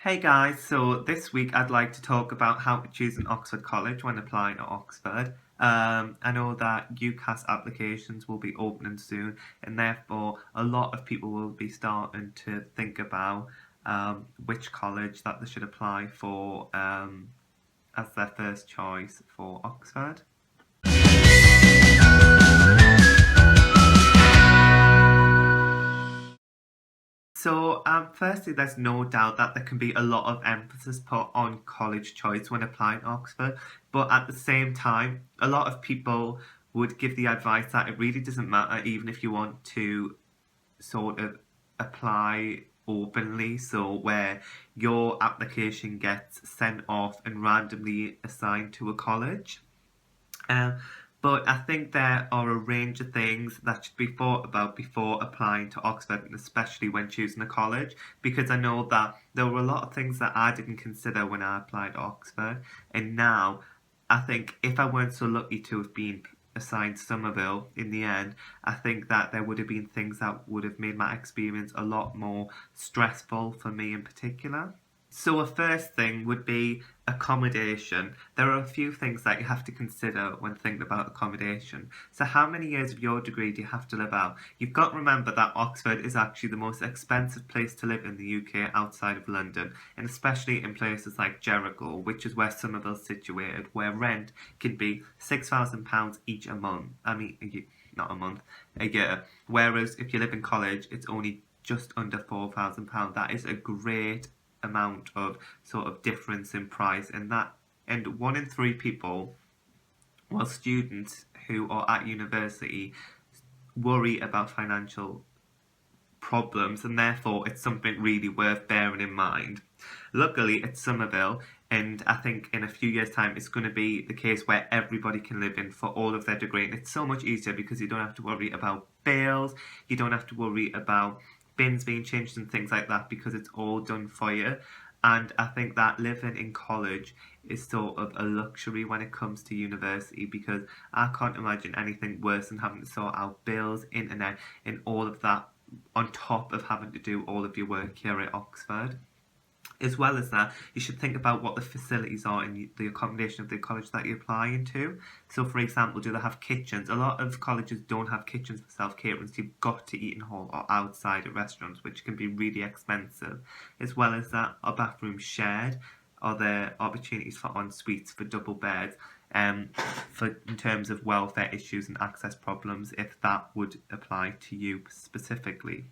Hey guys, so this week I'd like to talk about how to choose an Oxford college when applying at Oxford. I know that UCAS applications will be opening soon, and therefore a lot of people will be starting to think about which college that they should apply for as their first choice for Oxford. So, firstly, there's no doubt that there can be a lot of emphasis put on college choice when applying to Oxford, but at the same time, a lot of people would give the advice that it really doesn't matter, even if you want to sort of apply openly, so where your application gets sent off and randomly assigned to a college. Um, but I think there are a range of things that should be thought about before applying to Oxford, and especially when choosing a college, because I know that there were a lot of things that I didn't consider when I applied to Oxford, and now I think if I weren't so lucky to have been assigned Somerville in the end, I think that there would have been things that would have made my experience a lot more stressful for me in particular. So a first thing would be accommodation. There are a few things that you have to consider when thinking about accommodation. So how many years of your degree do you have to live out? You've got to remember that Oxford is actually the most expensive place to live in the UK outside of London, and especially in places like Jericho, which is where Somerville's situated, where rent can be £6,000 each a month. Not a month, a year. Whereas if you live in college, it's only just under £4,000. That is a great amount of sort of difference in price, and 1 in 3 people, well, students who are at university, worry about financial problems, and therefore it's something really worth bearing in mind. Luckily, it's Somerville, and I think in a few years' time it's going to be the case where everybody can live in for all of their degree, and it's so much easier because you don't have to worry about bills, you don't have to worry about bins being changed and things like that because it's all done for you. And I think that living in college is sort of a luxury when it comes to university, because I can't imagine anything worse than having to sort out bills, internet, and all of that on top of having to do all of your work here at Oxford. As well as that, you should think about what the facilities are in the accommodation of the college that you apply into. So, for example, do they have kitchens? A lot of colleges don't have kitchens for self-catering, so you've got to eat in hall or outside at restaurants, which can be really expensive. As well as that, are bathrooms shared? Are there opportunities for en suites for double beds? For in terms of welfare issues and access problems, if that would apply to you specifically.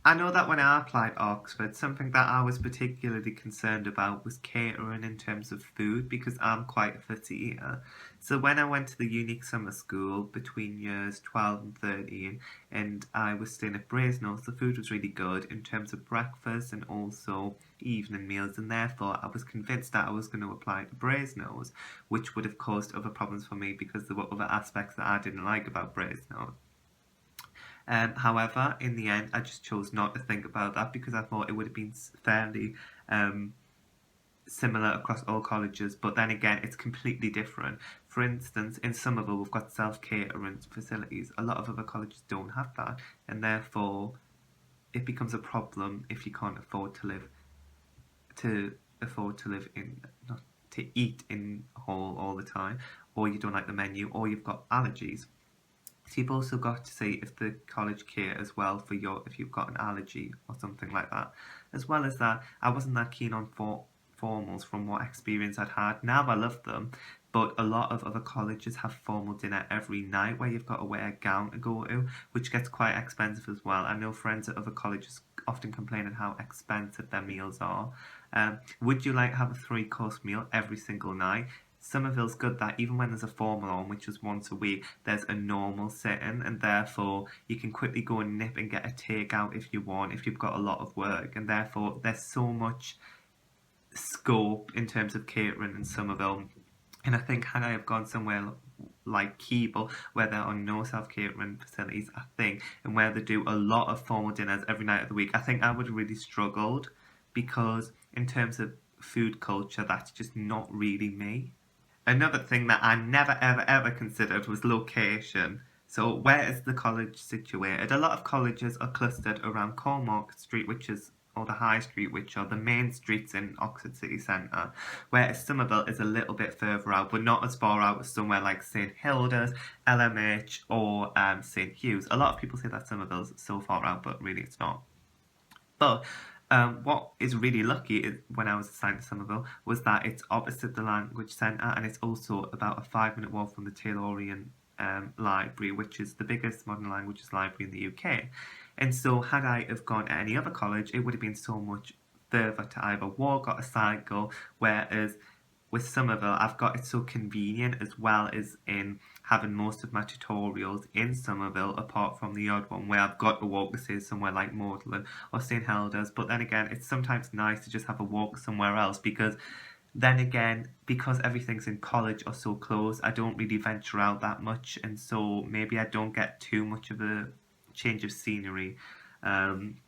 I know that when I applied Oxford, something that I was particularly concerned about was catering in terms of food, because I'm quite a fussy eater. So when I went to the unique summer school between years 12 and 13, and I was staying at Brasenose, the food was really good in terms of breakfast and also evening meals, and therefore I was convinced that I was going to apply to Brasenose, which would have caused other problems for me because there were other aspects that I didn't like about Brasenose. However, in the end, I just chose not to think about that because I thought it would have been fairly similar across all colleges, but then again, it's completely different. For instance, in Somerville, we've got self-catering facilities. A lot of other colleges don't have that, and therefore, it becomes a problem if you can't afford to live in, not to eat in hall all the time, or you don't like the menu, or you've got allergies. So you've also got to see if the college care as well for your if you've got an allergy or something like that. As well as that, I wasn't that keen on formals from what experience I'd had. Now I love them, but a lot of other colleges have formal dinner every night where you've got to wear a gown to go to, which gets quite expensive as well. I know friends at other colleges often complain at how expensive their meals are. Would you like to have a three-course meal every single night? Somerville's good that even when there's a formal on, which is once a week, there's a normal sitting, and therefore you can quickly go and nip and get a takeout if you want, if you've got a lot of work, and therefore there's so much scope in terms of catering in Somerville. And I think had I have gone somewhere like Keble, where there are no self-catering facilities, I think, and where they do a lot of formal dinners every night of the week, I think I would have really struggled, because in terms of food culture, that's just not really me. Another thing that I never ever ever considered was location. So where is the college situated? A lot of colleges are clustered around Cornmarket Street, which is or the High Street, which are the main streets in Oxford City Centre, whereas Somerville is a little bit further out, but not as far out as somewhere like St Hilda's, LMH, or St Hugh's. A lot of people say that Somerville's so far out, but really it's not. But what is really lucky is when I was assigned to Somerville was that it's opposite the language centre, and it's also about a 5 minute walk from the Taylorian Library, which is the biggest modern languages library in the UK. And so, had I have gone at any other college, it would have been so much further to either walk or a cycle. Whereas with Somerville, I've got it so convenient, as well as in having most of my tutorials in Somerville, apart from the odd one where I've got to walk to say somewhere like Magdalen or St Helda's. But then again, it's sometimes nice to just have a walk somewhere else, because then again, because everything's in college or so close, I don't really venture out that much, and so maybe I don't get too much of a change of scenery um,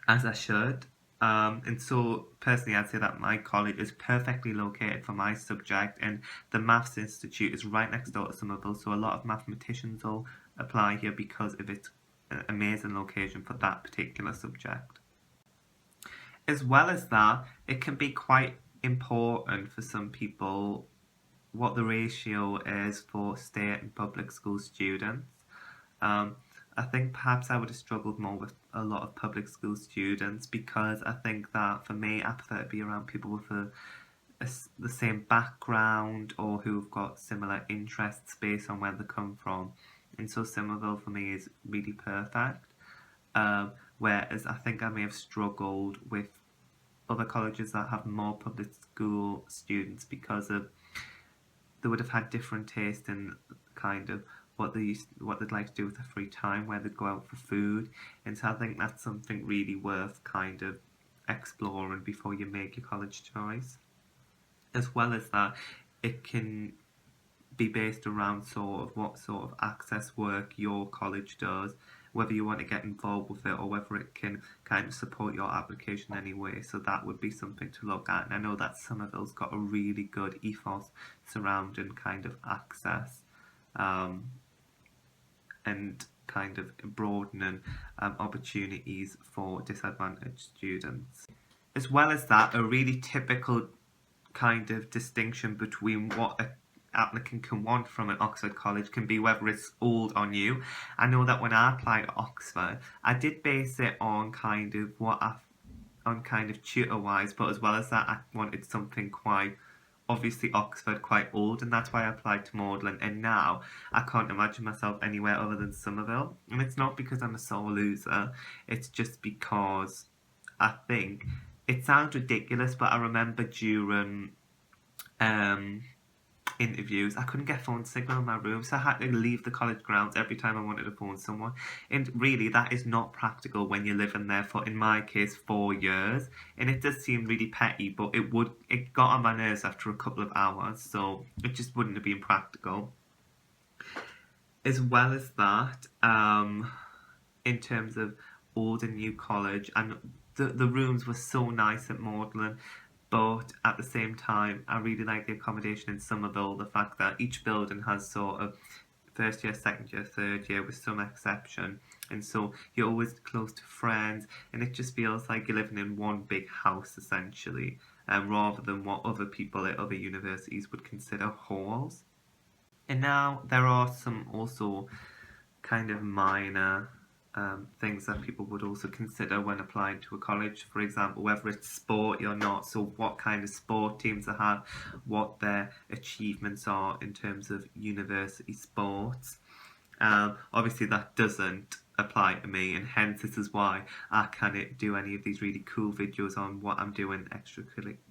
as I should. And so, personally, I'd say that my college is perfectly located for my subject, and the Maths Institute is right next door to Somerville, so a lot of mathematicians will apply here because of its amazing location for that particular subject. As well as that, it can be quite important for some people what the ratio is for state and public school students. Um, I think perhaps I would have struggled more with a lot of public school students, because I think that for me, I prefer to be around people with the same background or who've got similar interests based on where they come from. And so Somerville for me is really perfect. Um, Whereas I think I may have struggled with other colleges that have more public school students, because of they would have had different taste in kind of what they'd like to do with their free time, where they'd go out for food, and so I think that's something really worth kind of exploring before you make your college choice. As well as that, it can be based around sort of what sort of access work your college does, whether you want to get involved with it or whether it can kind of support your application anyway. So that would be something to look at. And I know that Somerville's got a really good ethos surrounding kind of access um, and kind of broadening opportunities for disadvantaged students. As well as that, a really typical kind of distinction between what a applicant can want from an Oxford college can be whether it's old or new. I know that when I applied to Oxford, I did base it on kind of on kind of tutor wise, but as well as that, I wanted something quite obviously Oxford quite old, and that's why I applied to Magdalen. And now I can't imagine myself anywhere other than Somerville. And it's not because I'm a sore loser, it's just because I think it sounds ridiculous, but I remember during um, interviews, I couldn't get phone signal in my room, so I had to leave the college grounds every time I wanted to phone someone. And really, that is not practical when you're living there for, in my case, 4 years. And it does seem really petty, but it got on my nerves after a couple of hours, so it just wouldn't have been practical. As well as that, in terms of old and new college, and the rooms were so nice at Magdalen, but at the same time, I really like the accommodation in Somerville. The fact that each building has sort of first year, second year, third year, with some exception, and so you're always close to friends, and it just feels like you're living in one big house essentially, rather than what other people at other universities would consider halls. And now there are some also kind of minor things that people would also consider when applying to a college. For example, whether it's sport or not, so what kind of sport teams they have, what their achievements are in terms of university sports. Obviously, that doesn't apply to me, and hence this is why I can't do any of these really cool videos on what I'm doing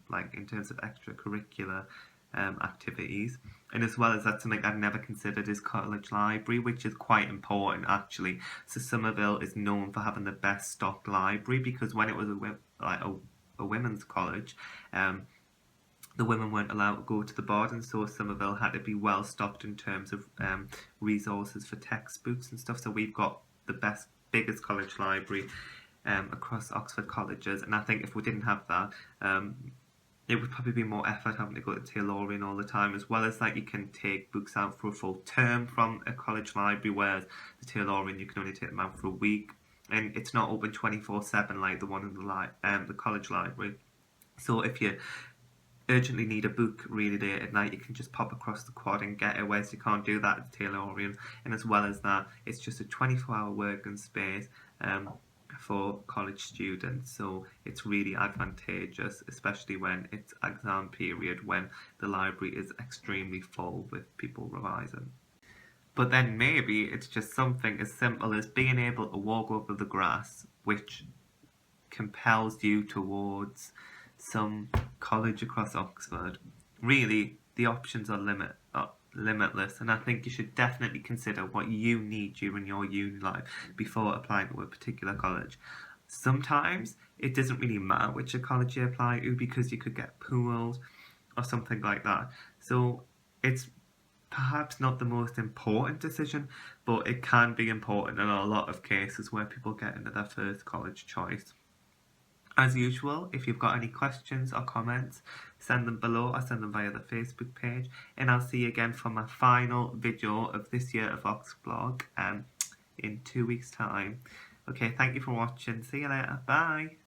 like in terms of extracurricular activities. And as well as that, something I've never considered is Cartilage Library, which is quite important actually. So Somerville is known for having the best stocked library, because when it was a women's college, the women weren't allowed to go to the board, and so Somerville had to be well stocked in terms of resources for textbooks and stuff. So we've got the biggest college library across Oxford colleges, and I think if we didn't have that, it would probably be more effort having to go to Taylorian all the time. As well as that, you can take books out for a full term from a college library, whereas the Taylorian you can only take them out for a week. and it's not open 24/7 like the one in the college library. So if you urgently need a book really late at night, you can just pop across the quad and get it, whereas you can't do that at the Taylor Orion. And as well as that, it's just a 24-hour working space for college students, so it's really advantageous, especially when it's exam period, when the library is extremely full with people revising. But then maybe it's just something as simple as being able to walk over the grass, which compels you towards some college across Oxford. Really, the options are limitless, and I think you should definitely consider what you need during your uni life before applying to a particular college. Sometimes it doesn't really matter which college you apply to because you could get pooled or something like that. So it's perhaps not the most important decision, but it can be important in a lot of cases where people get into their first college choice. As usual, if you've got any questions or comments, send them below or send them via the Facebook page. And I'll see you again for my final video of this year of Oxvlog in 2 weeks' time. Okay, thank you for watching. See you later. Bye.